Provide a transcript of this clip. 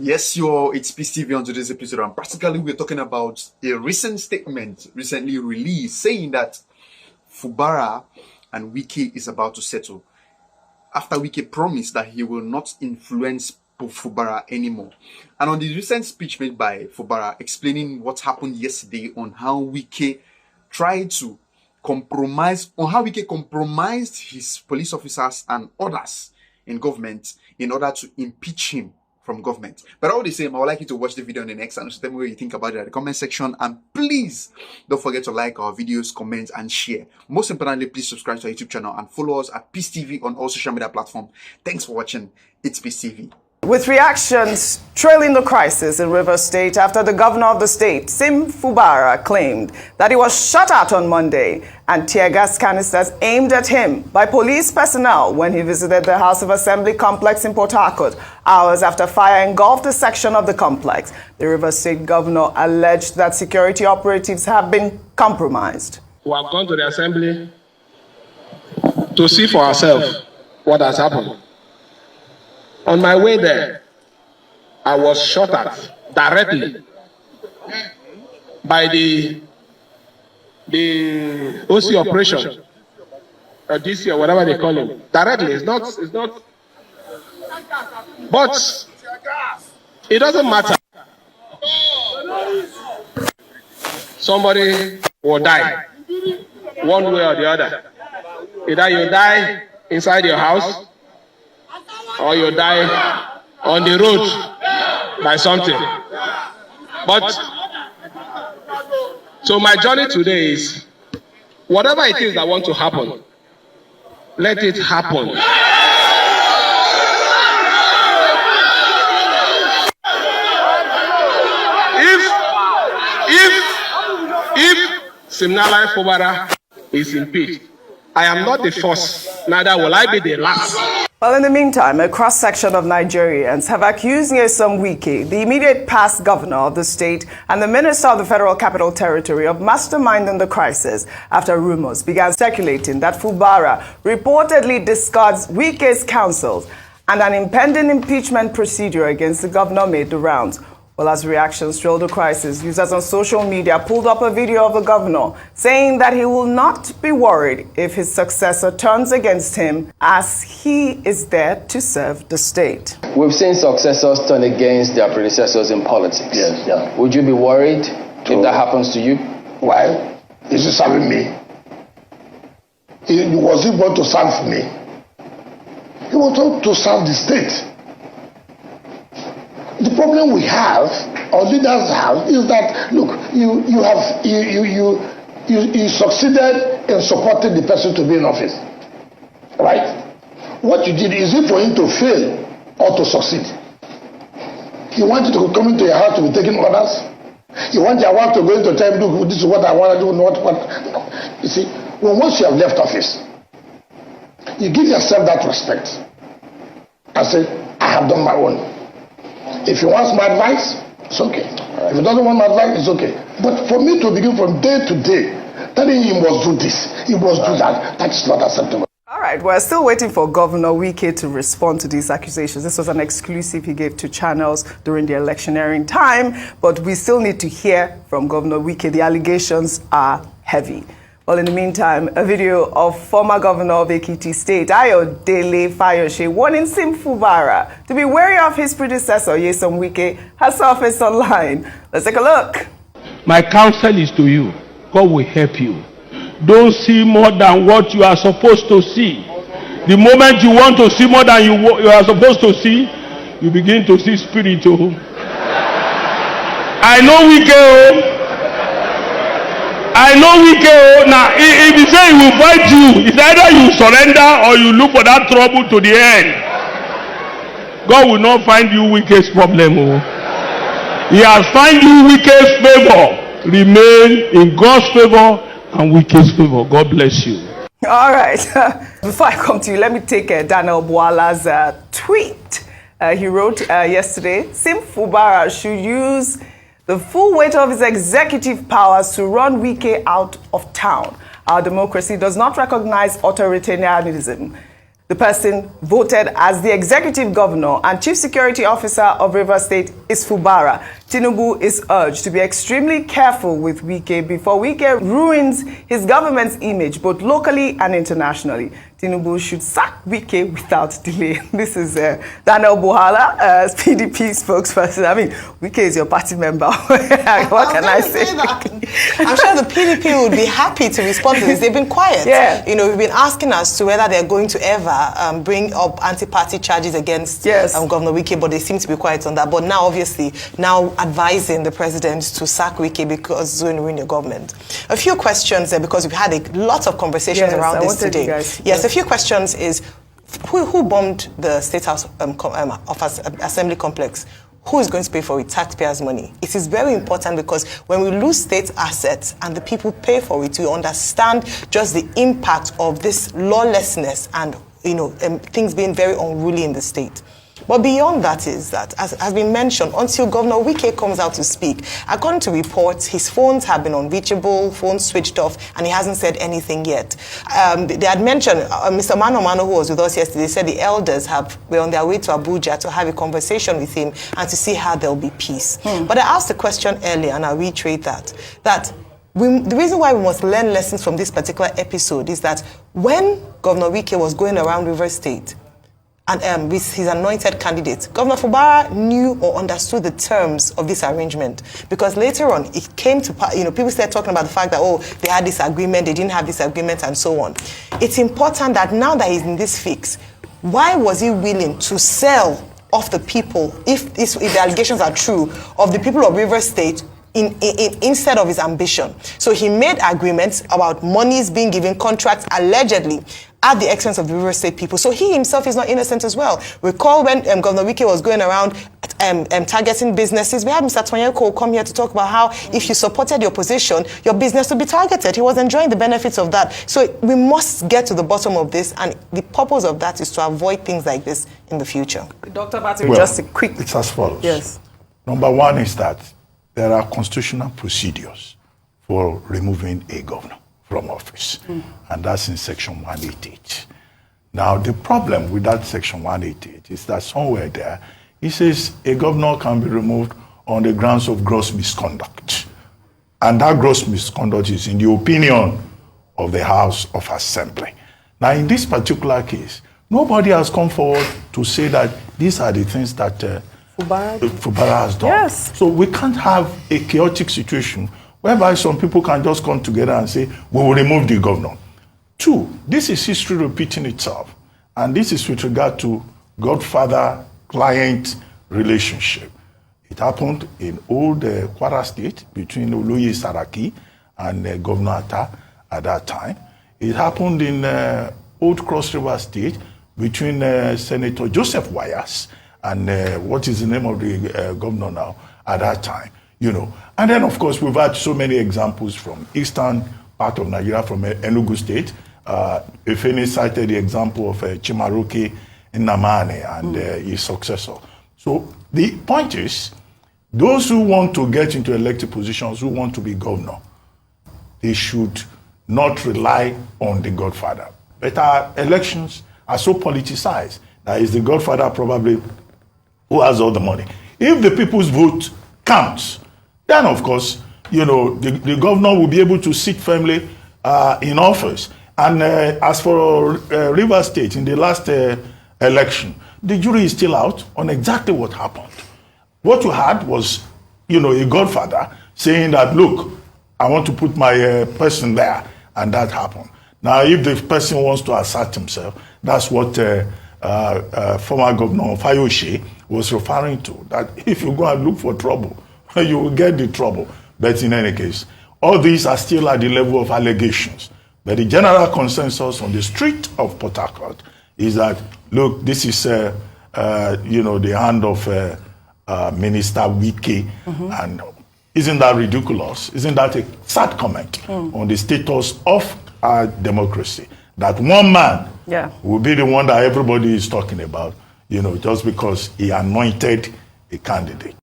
Yes, it's Peace TV on today's episode, and practically we're talking about a recent statement recently released saying that Fubara and Wike is about to settle after Wike promised that he will not influence Fubara anymore. And on the recent speech made by Fubara explaining what happened yesterday on how Wike tried to compromised his police officers and others in government in order to impeach him from government. But all the same, I would like you to watch the video on the next and tell me what you think about it in the comment section. And please don't forget to like our videos, comment, and share. Most importantly, please subscribe to our YouTube channel and follow us at Peace TV on all social media platforms. Thanks for watching. It's Peace TV. With reactions trailing the crisis in Rivers State after the governor of the state, Sim Fubara, claimed that he was shot at on Monday and tear gas canisters aimed at him by police personnel when he visited the House of Assembly complex in Port Harcourt, hours after fire engulfed a section of the complex. The Rivers State governor alleged that security operatives have been compromised. We have gone to the Assembly to see for ourselves what has happened. On my way there, I was shot at directly by the OC operation, or DC, or whatever they call him. Directly, it's not. But it doesn't matter. Somebody will die, one way or the other. Either you die inside your house, or you die on the road by something. But so my journey today is, whatever it is that wants to happen, let it happen. If Simnalai Fubara is impeached, I am not the first, neither will I be the last. Well, in the meantime, a cross-section of Nigerians have accused Nyesom Wike, the immediate past governor of the state and the minister of the Federal Capital Territory, of masterminding the crisis after rumors began circulating that Fubara reportedly discards Wike's counsels and an impending impeachment procedure against the governor made the rounds. Well, as reactions trailed the crisis, users on social media pulled up a video of the governor saying that he will not be worried if his successor turns against him, as he is there to serve the state. We've seen successors turn against their predecessors in politics. Yes, yeah. Would you be worried if that happens to you? Why? Is he serving me? Was he going to serve me? He was to serve the state. The problem we have, or leaders have, is that look, you succeeded in supporting the person to be in office, right? What you did, is it for him to fail or to succeed? You want you to come into your house to be taking orders. You want your wife to go into time, look, this is what I want to do, not what. You see, once you have left office, you give yourself that respect and say, I have done my own. If you want my advice, it's okay. If he doesn't want my advice, it's okay. But for me to begin from day to day, telling him he must do this, he must do that, that is not acceptable. All right, we're still waiting for Governor Wike to respond to these accusations. This was an exclusive he gave to channels during the electioneering time, but we still need to hear from Governor Wike. The allegations are heavy. Well, in the meantime, a video of former governor of Ekiti State, Ayodele Fayose, warning Sim Fubara to be wary of his predecessor, Nyesom Wike, has surfaced online. Let's take a look. My counsel is to you. God will help you. Don't see more than what you are supposed to see. The moment you want to see more than you are supposed to see, you begin to see spirit. I know Wike. I know Wike. Now, if you say he will fight you, it's either you surrender or you look for that trouble to the end. God will not find you Wike's problem. He has found you Wike's favor. Remain in God's favor and Wike's favor. God bless you. All right. Before I come to you, let me take Daniel Bwala's tweet. He wrote yesterday, Sim Fubara should use the full weight of his executive powers to run Wike out of town. Our democracy does not recognize authoritarianism. The person voted as the executive governor and chief security officer of Rivers State is Fubara. Tinubu is urged to be extremely careful with Wike before Wike ruins his government's image both locally and internationally. Tinubu should sack Wike without delay. This is Daniel Buhala, PDP spokesperson. I mean, Wike is your party member. What can I say? I'm sure the PDP would be happy to respond to this. They've been quiet. Yeah. You know, we've been asking as to whether they're going to ever bring up anti-party charges against Governor Wike, but they seem to be quiet on that. But now, obviously, now advising the president to sack Wike because it's going to ruin your government. A few questions there, because we've had a lot of conversations around this today. Yes, a few questions is, who bombed the State House of Assembly complex? Who is going to pay for it? Taxpayers' money. It is very important, because when we lose state assets and the people pay for it, we understand just the impact of this lawlessness and, you know, things being very unruly in the state. But beyond that is that, as has been mentioned, until Governor Wike comes out to speak, according to reports, his phones have been unreachable, phones switched off, and he hasn't said anything yet. They had mentioned, Mr. Mano, who was with us yesterday, said the elders were on their way to Abuja to have a conversation with him and to see how there'll be peace. But I asked the question earlier, and I'll reiterate that the reason why we must learn lessons from this particular episode is that when Governor Wike was going around Rivers State, and with his anointed candidate, Governor Fubara knew or understood the terms of this arrangement, because later on it came to, you know, people started talking about the fact that, oh, they had this agreement, they didn't have this agreement, and so on. It's important that now that he's in this fix, why was he willing to sell off the people, if the allegations are true, of the people of Rivers State instead of his ambition? So he made agreements about monies being given, contracts allegedly at the expense of the River State people. So he himself is not innocent as well. Recall when Governor Wike was going around targeting businesses, we had Mr. Tonyeko come here to talk about how if you supported the opposition, your business would be targeted. He was enjoying the benefits of that. So we must get to the bottom of this, and the purpose of that is to avoid things like this in the future. Dr. Battery, just a quick... It's as follows. Yes. Number one is that there are constitutional procedures for removing a governor from office, and that's in Section 188. Now, the problem with that Section 188 is that somewhere there, it says a governor can be removed on the grounds of gross misconduct. And that gross misconduct is in the opinion of the House of Assembly. Now, in this particular case, nobody has come forward to say that these are the things that Fubara has done. Yes. So we can't have a chaotic situation whereby some people can just come together and say, we will remove the governor. Two, this is history repeating itself. And this is with regard to godfather-client relationship. It happened in old Kwara State between Oloye Saraki and Governor Atta at that time. It happened in old Cross River State between Senator Joseph Wayas and what is the name of the governor now at that time. You know, and then of course we've had so many examples from eastern part of Nigeria, from Enugu State. Efeni cited the example of Chimaroke Nnamani and his successor. So the point is, those who want to get into elected positions, who want to be governor, they should not rely on the godfather. But our elections are so politicized that it's the godfather probably who has all the money. If the people's vote counts, then of course, you know, the governor will be able to sit firmly in office. And as for Rivers State, in the last election, the jury is still out on exactly what happened. What you had was, you know, a godfather saying that, look, I want to put my person there, and that happened. Now, if the person wants to assert himself, that's what former Governor Fayose was referring to, that if you go and look for trouble, you will get the trouble. But in any case, all these are still at the level of allegations. But the general consensus on the street of Port Harcourt is that, look, this is, you know, the hand of Minister Wike. And isn't that ridiculous? Isn't that a sad comment on the status of our democracy? That one man will be the one that everybody is talking about, you know, just because he anointed a candidate.